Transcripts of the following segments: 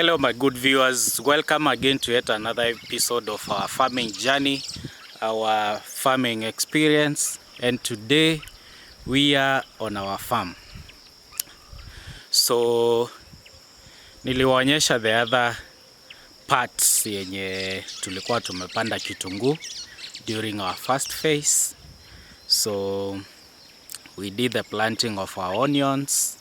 Hello my good viewers, welcome again to yet another episode of our farming journey, our farming experience, and today we are on our farm. So niliwaonyesha the other parts yenye tulikuwa tumepanda kitunguu during our first phase. So we did the planting of our onions.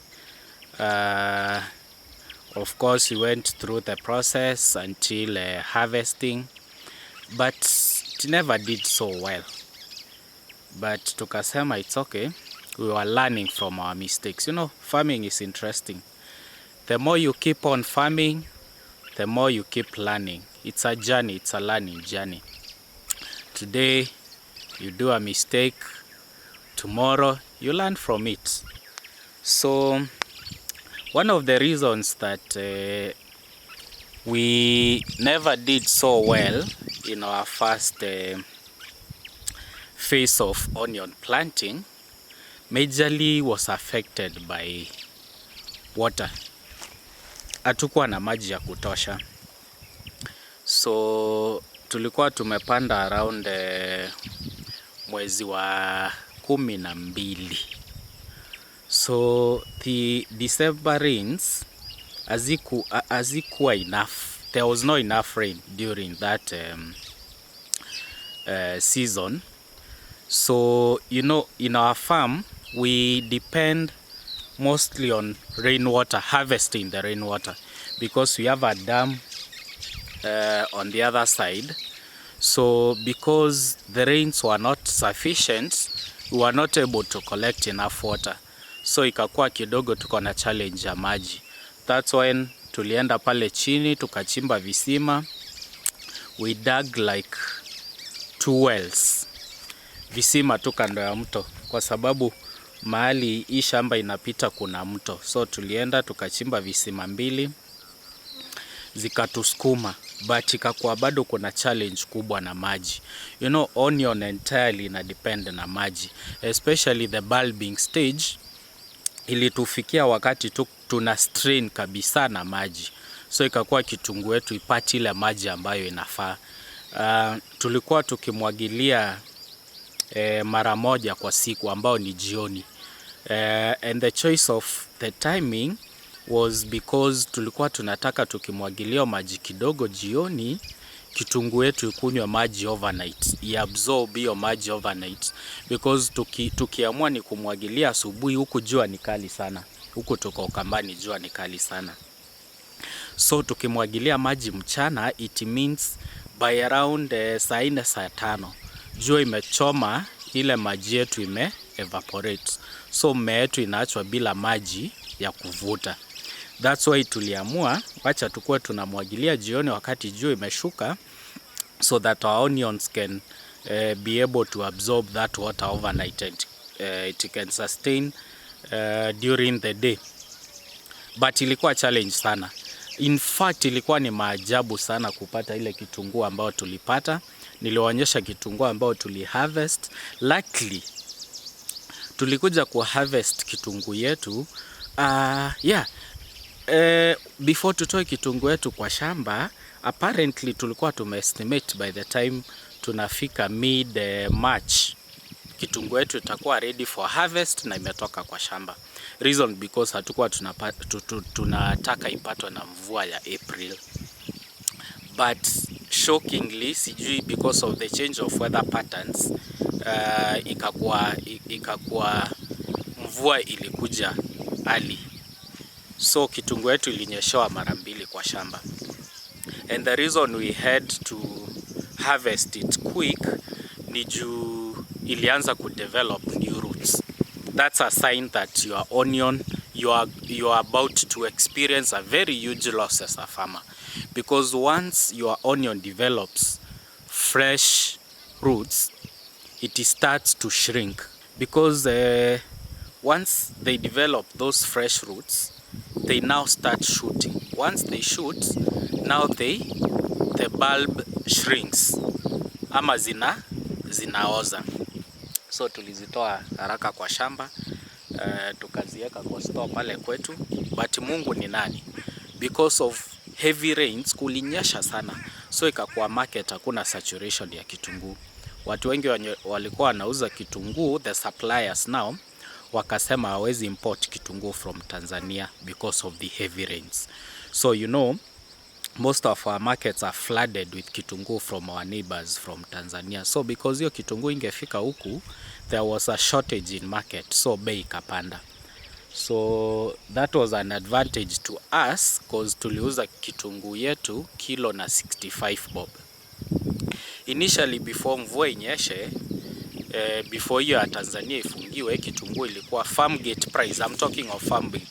Of course, we went through the process until harvesting, but it never did so well. But tukasema it's okay. We were learning from our mistakes. You know, farming is interesting. The more you keep on farming, the more you keep learning. It's a journey, it's a learning journey. Today, you do a mistake. Tomorrow, you learn from it. So, one of the reasons that we never did so well in our first phase of onion planting majorly was affected by water. Hatukuwa na maji ya kutosha. So tulikuwa tumepanda around mwezi wa 12. So the December rains hazikuwa enough. There was no enough rain during that season. So you know, in our farm we depend mostly on rainwater, harvesting the rainwater, because we have a dam on the other side. So because the rains were not sufficient, we were not able to collect enough water. So ikakuwa kidogo tuko na challenge ya maji. That's when tulienda pale chini tukachimba visima. We dug like 2 wells. Visima tu kando ya mto kwa sababu mahali hii shamba inapita kuna mto. So tulienda tukachimba visima 2 zikatusukuma, but ikakuwa bado kuna challenge kubwa na maji. You know, onion entirely ina depend na maji, especially the bulbing stage. Ilitufikia wakati tuna strain kabisa na maji. So ikakuwa kitunguu yetu ipati ile maji ambayo inafaa. Tulikuwa tukimwagilia mara moja kwa siku ambao ni jioni. And the choice of the timing was because tulikuwa tunataka tukimwagilia maji kidogo jioni, kitunguu yetu ikunywe maji overnight, iabsorb hiyo maji overnight, because tukiamua ni kumwagilia asubuhi, huku jua ni kali sana, huku tuko Ukambani jua ni kali sana. So tukimwagilia maji mchana, it means by around saa 4 saa 5 jua imechoma, ile maji yetu ime evaporate, so mmea yetu inaachwa bila maji ya kuvuta. That's why tuliamua wacha tukue tunamwagilia jioni wakati jua imeshuka, so that our onions can be able to absorb that water overnight and it can sustain during the day. But ilikuwa challenge sana. In fact, ilikuwa ni maajabu sana kupata ile kitunguu ambao tulipata. Niliwaonyesha kitunguu ambao tuliharvest. Luckily, tulikuja kuharvest kitunguu yetu. Before tutoe kitunguu yetu kwa shamba, apparently tulikuwa tumeestimate by the time tunafika mid March kitunguu yetu itakuwa ready for harvest na imetoka kwa shamba. Reason because hatukuwa tunataka ipatwe na mvua ya April. But shockingly, sijui because of the change of weather patterns, ikakuwa mvua ilikuja early. So kitunguu yetu ilinyeshewa mara 2 kwa shamba. And the reason we had to harvest it quick ni juu ilianza kudevelop new roots. That's a sign that your onion, you are about to experience a very huge loss as a farmer. Because once your onion develops fresh roots, it starts to shrink. Because once they develop those fresh roots, they now start shooting. Once they shoot, now the bulb shrinks ama zinaoza. So tulizitoa haraka kwa shamba, tukaziweka kwa store pale kwetu. But Mungu ni nani? Because of heavy rains, kulinyesha sana, so ikakuwa market hakuna saturation ya kitunguu. Watu wengi walikuwa wanauza kitunguu, the suppliers now wakasema hawezi import kitunguu from Tanzania because of the heavy rains. So you know, most of our markets are flooded with kitunguu from our neighbors from Tanzania. So because hiyo kitunguu ingefika huku, there was a shortage in market, so bei ikapanda. So that was an advantage to us because tuliuza kitunguu yetu kilo na 65 bob. Initially before mvua inyeshe, before hiyo ya Tanzania ifungiwe, kitunguu ilikuwa farm gate price. I'm talking of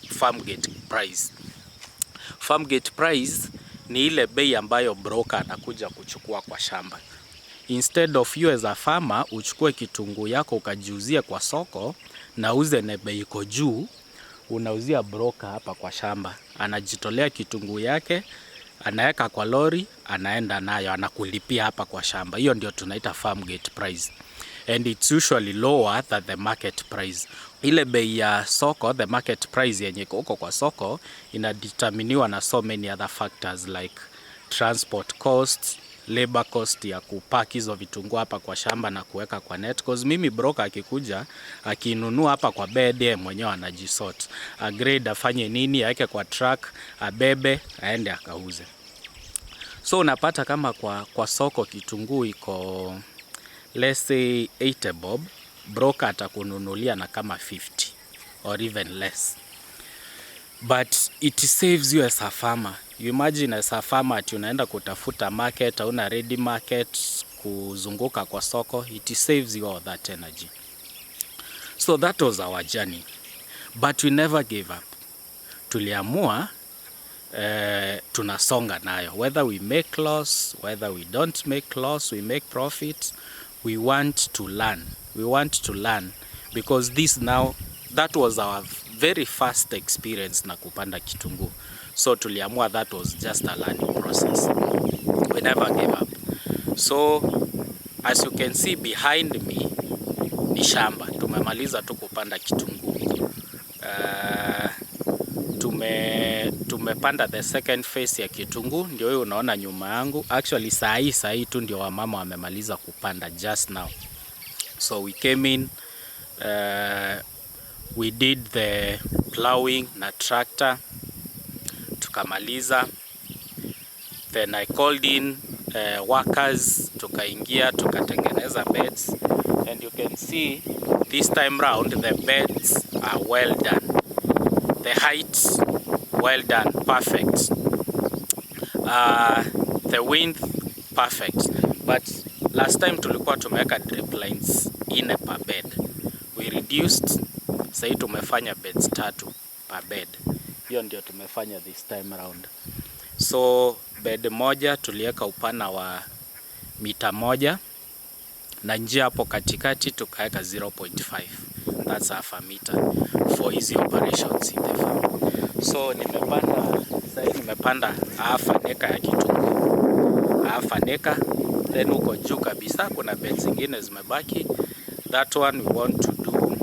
farm gate price. Farm gate price ni ile bei ambayo broker anakuja kuchukua kwa shamba. Instead of you as a farmer uchukue kitunguu yako ukajiuzia kwa soko na uze na bei iko juu, unauzia broker hapa kwa shamba. Anajitolea kitunguu yake, anaweka kwa lori, anaenda nayo, anakulipia hapa kwa shamba. Hiyo ndio tunaita farm gate price. And it's usually lower than the market price. Ile bei ya soko, the market price yenye uko kwa soko, inadeterminiwa na so many other factors like transport costs, labor cost ya kupaki hizo vitunguu hapa kwa shamba na kuweka kwa net. Cause mimi broker akikuja, akinunua hapa kwa bed, yeye mwenyewe anajisort. A grade afanye nini, aweke kwa truck, abebe, aende akauze. So unapata kama kwa soko kitunguu iko let's say 80 bob, broker atakununulia na kama 50 or even less. But it saves you as a farmer. You imagine as a farmer ati unaenda kutafuta market, hauna ready market, kuzunguka kwa soko. It saves you all that energy. So that was our journey. But we never gave up. Tuliamua tunasonga nayo. Whether we make loss, whether we don't make loss, we make profit. We want to learn. We want to learn because this now, that was our very first experience na kupanda kitunguu. So tuliamua that was just a learning process. We never gave up. So as you can see behind me ni shamba. Tumemaliza tu kupanda kitunguu. Tumepanda the second phase ya kitunguu, ndio hiyo unaona nyuma yangu. Actually saa hii tu ndio wamama wamemaliza kupanda just now. So we came in, we did the plowing na tractor, tukamaliza. Then I called in workers, tukaingia, tukatengeneza beds. And you can see this time round the beds are well done. The height, well done, perfect. The width, perfect. But last time tulikuwa tumeweka drip lines 4 per bed. We reduced, sasa tumefanya beds 3 per bed. Hiyo ndio tumefanya this time around. So bed moja tuliweka upana wa mita 1 na njia hapo katikati tukaweka 0.5. That's half a meter for easy operations in the farm. So nimepanda half an acre ya kitunguu. Half an acre. Then huko juu kabisa kuna beds zingine zimebaki. That one we want to do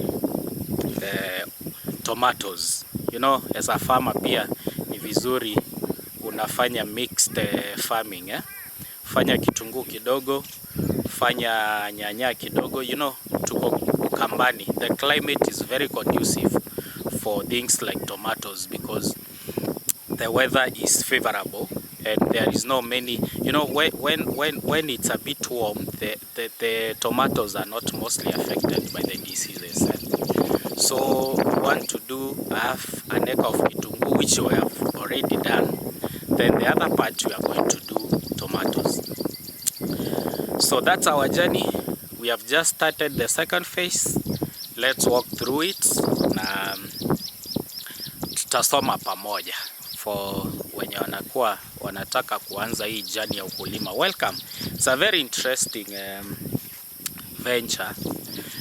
tomatoes. You know, as a farmer pia ni vizuri unafanya mixed farming, eh? Fanya kitunguu kidogo, fanya nyanya kidogo, you know, tuko Ukambani. The climate is very conducive for things like tomatoes because the weather is favorable and there is no many, you know, when it's a bit warm, the tomatoes are not mostly affected by the diseases. So we want to do half an acre of kitunguu, which we have already done. Then the other part we are going to do tomatoes. So that's our journey. We have just started the second phase. Let's walk through it na tutasoma pamoja for wenye wanakuwa wanataka kuanza hii journey ya ukulima. Welcome. It's a very interesting venture.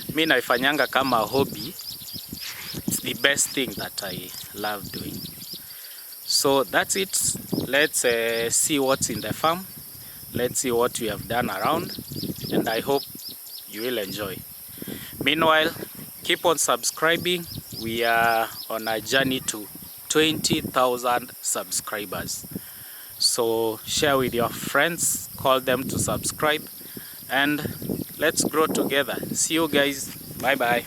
Mimi naifanyanga kama hobby. It's the best thing that I love doing. So that's it. Let's see what's in the farm. Let's see what we have done around, and I hope you will enjoy. Meanwhile, keep on subscribing. We are on a journey to 20,000 subscribers. So share with your friends, call them to subscribe, and let's grow together. See you guys. Bye bye.